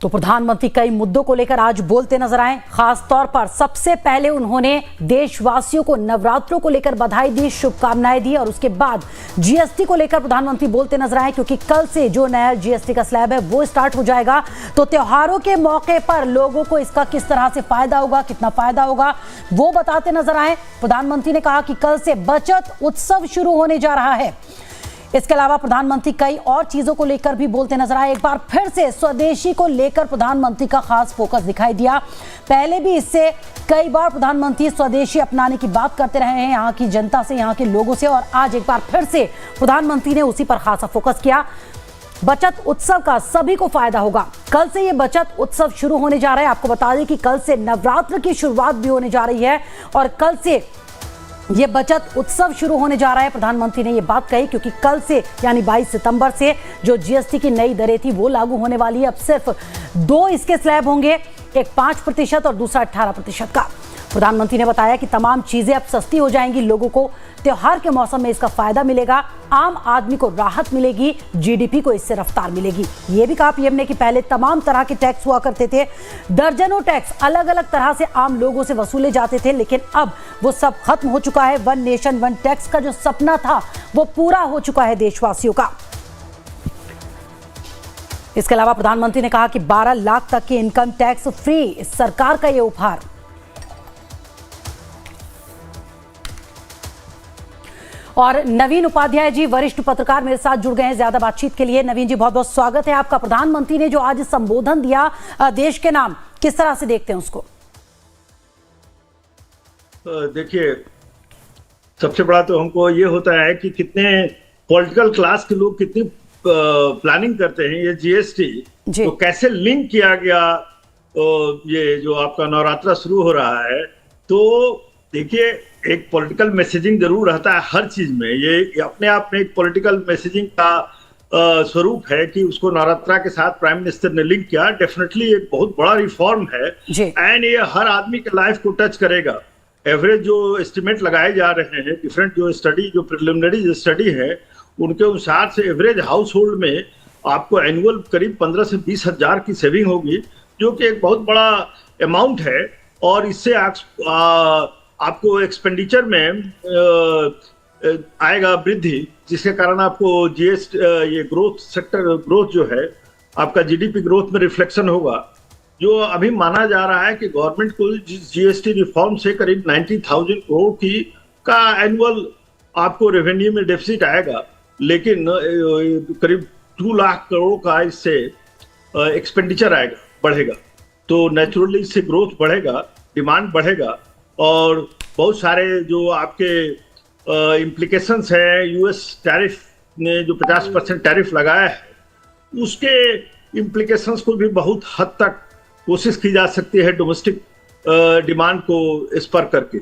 तो प्रधानमंत्री कई मुद्दों को लेकर आज बोलते नजर आए। खास तौर पर सबसे पहले उन्होंने देशवासियों को नवरात्रों को लेकर बधाई दी, शुभकामनाएं दी और उसके बाद जीएसटी को लेकर प्रधानमंत्री बोलते नजर आए, क्योंकि कल से जो नया जीएसटी का स्लैब है वो स्टार्ट हो जाएगा। तो त्योहारों के मौके पर लोगों को इसका किस तरह से फायदा होगा, कितना फायदा होगा, वो बताते नजर आए। प्रधानमंत्री ने कहा कि कल से बचत उत्सव शुरू होने जा रहा है। इसके अलावा प्रधानमंत्री कई और चीजों को लेकर भी बोलते नजर आए। एक बार फिर से स्वदेशी को लेकर प्रधानमंत्री का खास फोकस दिखाई दिया। पहले भी इससे कई बार प्रधानमंत्री स्वदेशी अपनाने की बात करते रहे हैं यहाँ की जनता से, यहाँ के लोगों से, और आज एक बार फिर से प्रधानमंत्री ने उसी पर खासा फोकस किया। बचत उत्सव का सभी को फायदा होगा। कल से ये बचत उत्सव शुरू होने जा रहा है। आपको बता दें कि कल से नवरात्र की शुरुआत भी होने जा रही है और कल से ये बचत उत्सव शुरू होने जा रहा है। प्रधानमंत्री ने ये बात कही क्योंकि कल से यानी 22 सितंबर से जो जीएसटी की नई दरें थी वो लागू होने वाली है। अब सिर्फ 2 इसके स्लैब होंगे, एक 5% और दूसरा 18% का। प्रधानमंत्री ने बताया कि तमाम चीजें अब सस्ती हो जाएंगी, लोगों को त्योहार के मौसम में इसका फायदा मिलेगा, आम आदमी को राहत मिलेगी, जीडीपी को इससे रफ्तार मिलेगी। ये भी कहा पीएम ने कि पहले तमाम तरह के टैक्स हुआ करते थे, दर्जनों टैक्स अलग अलग तरह से आम लोगों से वसूले जाते थे, लेकिन अब वो सब खत्म हो चुका है। वन नेशन वन टैक्स का जो सपना था वो पूरा हो चुका है देशवासियों का। इसके अलावा प्रधानमंत्री ने कहा कि 12 लाख तक की इनकम टैक्स फ्री सरकार का ये उपहार। और नवीन उपाध्याय जी वरिष्ठ पत्रकार मेरे साथ जुड़ गए हैं ज्यादा बातचीत के लिए। नवीन जी बहुत बहुत स्वागत है आपका। प्रधानमंत्री ने जो आज संबोधन दिया देश के नाम, किस तरह से देखते हैं उसको? देखिए, सबसे बड़ा तो हमको ये होता है कि कितने पॉलिटिकल क्लास के लोग कितनी प्लानिंग करते हैं। ये जीएसटी तो कैसे लिंक किया गया, ये जो आपका नवरात्रा शुरू हो रहा है, तो देखिए एक पॉलिटिकल मैसेजिंग जरूर रहता है हर चीज में। ये अपने आप में एक पॉलिटिकल मैसेजिंग का स्वरूप है कि उसको नवरात्रा के साथ प्राइम मिनिस्टर ने लिंक किया। डेफिनेटली एक बहुत बड़ा रिफॉर्म है एंड ये हर आदमी के लाइफ को टच करेगा। एवरेज जो एस्टिमेट लगाए जा रहे हैं, डिफरेंट जो स्टडी, जो प्रिलिमिनरी जो स्टडी है, उनके अनुसार से एवरेज हाउस होल्ड में आपको एनुअल करीब 15 से 20 हजार की सेविंग होगी, जो कि एक बहुत बड़ा अमाउंट है। और इससे आपको एक्सपेंडिचर में आएगा वृद्धि, जिसके कारण आपको ये ग्रोथ सेक्टर ग्रोथ जो है आपका जीडीपी ग्रोथ में रिफ्लेक्शन होगा। जो अभी माना जा रहा है कि गवर्नमेंट को जीएसटी रिफॉर्म से करीब 90,000 करोड़ की का एनुअल आपको रेवेन्यू में डेफिसिट आएगा, लेकिन करीब 2 लाख करोड़ का इससे एक्सपेंडिचर आएगा, बढ़ेगा। तो नेचुरली इससे ग्रोथ बढ़ेगा, डिमांड बढ़ेगा और बहुत सारे जो आपके इम्प्लीकेशंस हैं, यूएस टैरिफ ने जो 50% टैरिफ लगाया है, उसके इम्प्लीकेशंस को भी बहुत हद तक कोशिश की जा सकती है डोमेस्टिक डिमांड को स्पर करके।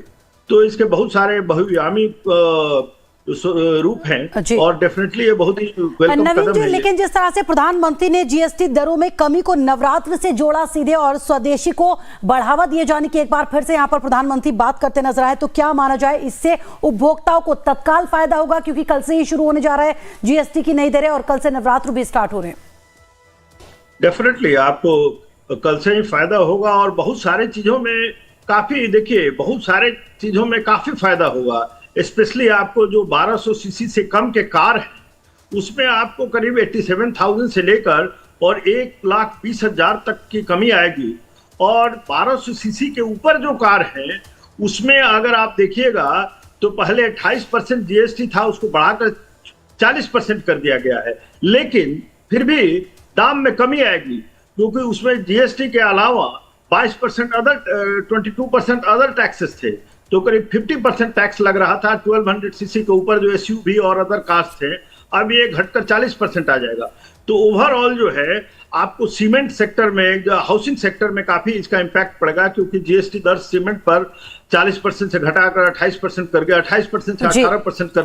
तो इसके बहुत सारे बहुआयामी रूप हैं और डेफिनेटली ये बहुत ही वेलकम कदम है। लेकिन जिस तरह से प्रधानमंत्री ने जीएसटी दरों में कमी को नवरात्र से जोड़ा सीधे और स्वदेशी को बढ़ावा दिए जाने की एक बार फिर से यहाँ पर प्रधानमंत्री बात करते नजर आए, तो क्या माना जाए इससे उपभोक्ताओं को तत्काल फायदा होगा? क्योंकि कल से ही शुरू होने जा रहा है जीएसटी की नई दरें और कल से नवरात्र भी स्टार्ट हो रहे हैं। डेफिनेटली आपको कल से ही फायदा होगा और बहुत सारे चीजों में काफी, देखिए बहुत सारे चीजों में काफी फायदा होगा। स्पेशली आपको जो 1200 सीसी से कम के कार है उसमें आपको करीब 87,000 से लेकर और 1,20,000 तक की कमी आएगी। और 1200 सीसी के ऊपर जो कार है उसमें अगर आप देखिएगा तो पहले 28% जीएसटी था, उसको बढ़ाकर 40% कर दिया गया है, लेकिन फिर भी दाम में कमी आएगी क्योंकि उसमें जीएसटी के अलावा 22% अदर 22% अदर टैक्सेस थे। तो करीब 50% टैक्स लग रहा था 1200 सीसी के ऊपर जो एसयूवी और अदर कार्स थे, अब ये घटकर 40% आ जाएगा। तो ओवरऑल जो है आपको सीमेंट सेक्टर में, हाउसिंग सेक्टर में काफी इसका इम्पैक्ट पड़ेगा, क्योंकि जीएसटी दर सीमेंट पर 40% से घटाकर 28% कर गया, 28% से 18% कर।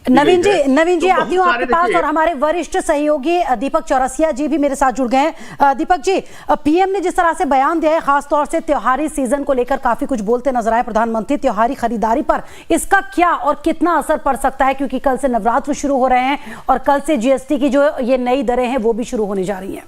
नवीन जी आती हूँ आपके पास और हमारे वरिष्ठ सहयोगी दीपक चौरसिया जी भी मेरे साथ जुड़ गए हैं। दीपक जी, पीएम ने जिस तरह से बयान दिया है, खासतौर से त्योहारी सीजन को लेकर काफी कुछ बोलते नजर आए प्रधानमंत्री, त्योहारी खरीदारी पर इसका क्या और कितना असर पड़ सकता है? क्योंकि कल से नवरात्र शुरू हो रहे हैं और कल से जीएसटी की जो ये नई दरें हैं वो भी शुरू होने जा रही हैं।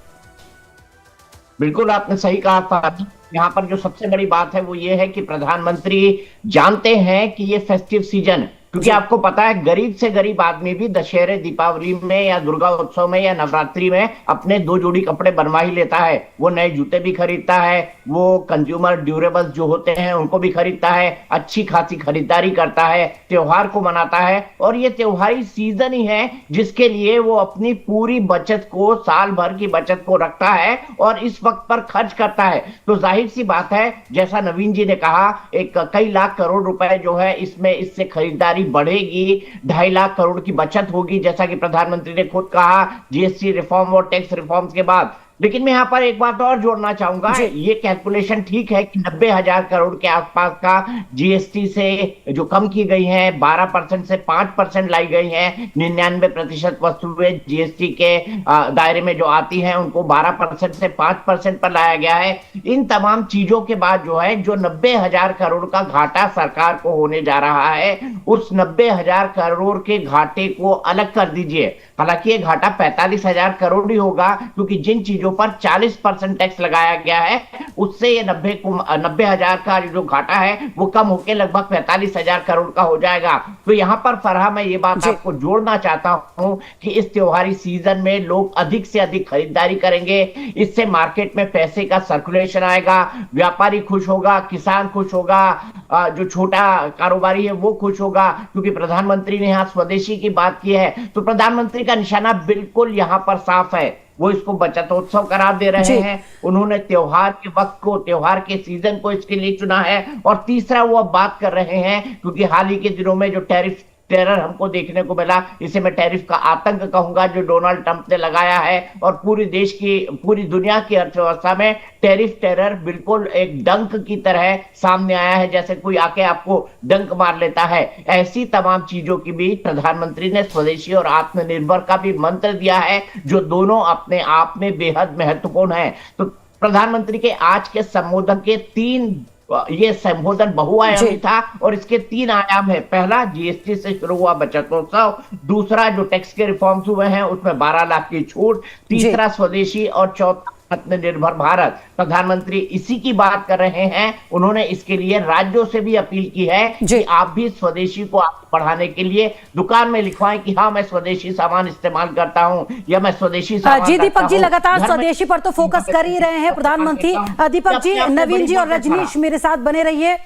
बिल्कुल आपने सही कहा था। यहाँ पर जो सबसे बड़ी बात है वो ये है कि प्रधानमंत्री जानते हैं कि ये फेस्टिव सीजन, क्योंकि आपको पता है गरीब से गरीब आदमी भी दशहरे, दीपावली में या दुर्गा उत्सव में या नवरात्रि में अपने 2 जोड़ी कपड़े बनवा ही लेता है। वो नए जूते भी खरीदता है, वो कंज्यूमर ड्यूरेबल्स जो होते हैं उनको भी खरीदता है, अच्छी खासी खरीदारी करता है, त्योहार को मनाता है। और ये त्योहारी सीजन ही है जिसके लिए वो अपनी पूरी बचत को, साल भर की बचत को रखता है और इस वक्त पर खर्च करता है। तो जाहिर सी बात है, जैसा नवीन जी ने कहा, एक कई लाख करोड़ रुपए जो है इसमें, इससे खरीदारी बढ़ेगी, 2.5 लाख करोड़ की बचत होगी, जैसा कि प्रधानमंत्री ने खुद कहा जीएसटी रिफॉर्म और टैक्स रिफॉर्म्स के बाद। लेकिन मैं यहां पर एक बात और जोड़ना चाहूंगा, ये कैलकुलेशन ठीक है कि 90,000 करोड़ के आसपास का जीएसटी से जो कम की गई है, 12% से 5% लाई गई है, 99% वस्तुएं जीएसटी के दायरे में जो आती हैं उनको 12% से 5% पर लाया गया है। इन तमाम चीजों के बाद जो है, जो 90,000 करोड़ का घाटा सरकार को होने जा रहा है, उस 90,000 करोड़ के घाटे को अलग कर दीजिए। हालांकि ये घाटा 45,000 करोड़ ही होगा, क्योंकि जिन चीजों पर 40% टैक्स लगाया गया है उससे ये 90,000 का जो घाटा है वो कम होकर लगभग 45,000 करोड़ का हो जाएगा। तो यहां पर फरहा, मैं ये बात आपको जोड़ना चाहता हूं कि इस त्योहारी सीजन में लोग अधिक से अधिक खरीदारी करेंगे, इससे मार्केट में पैसे का सर्कुलेशन आएगा, व्यापारी खुश होगा, किसान खुश होगा, जो छोटा कारोबारी है वो खुश होगा। क्योंकि प्रधानमंत्री ने यहां स्वदेशी की बात की है, तो प्रधानमंत्री का निशाना बिल्कुल यहां पर साफ है, वो इसको बचतोत्सव करार दे रहे हैं। उन्होंने त्योहार के वक्त को, त्योहार के सीजन को इसके लिए चुना है। और तीसरा, वो अब बात कर रहे हैं, क्योंकि हाल ही के दिनों में जो टैरिफ टेरर हमको देखने को मिला, इसे मैं टैरिफ का आतंक कहूंगा, जो डोनाल्ड ट्रंप ने लगाया है, और पूरी दुनिया की अर्थव्यवस्था में टैरिफ टेरर बिल्कुल एक डंक की तरह सामने आया है, जैसे कोई आके आपको डंक मार लेता है। ऐसी तमाम चीजों की भी प्रधानमंत्री ने स्वदेशी और आत्मनिर्भर का भी मंत्र दिया है, जो दोनों अपने आप में बेहद महत्वपूर्ण है। तो प्रधानमंत्री के आज के संबोधन के ये संबोधन बहुआयामी था और इसके 3 आयाम है। पहला, जीएसटी से शुरू हुआ बचतोत्सव, दूसरा जो टैक्स के रिफॉर्म्स हुए हैं उसमें 12 लाख की छूट, तीसरा स्वदेशी, और चौथा आत्मनिर्भर भारत। प्रधानमंत्री इसी की बात कर रहे हैं। उन्होंने इसके लिए राज्यों से भी अपील की है कि आप भी स्वदेशी को आगे बढ़ाने के लिए दुकान में लिखवाएं कि हाँ, मैं स्वदेशी सामान इस्तेमाल करता हूं, या मैं स्वदेशी सामान जी दीपक जी, लगातार स्वदेशी पर तो फोकस कर ही रहे हैं प्रधानमंत्री। दीपक जी, नवीन जी और रजनीश मेरे साथ बने रहिए।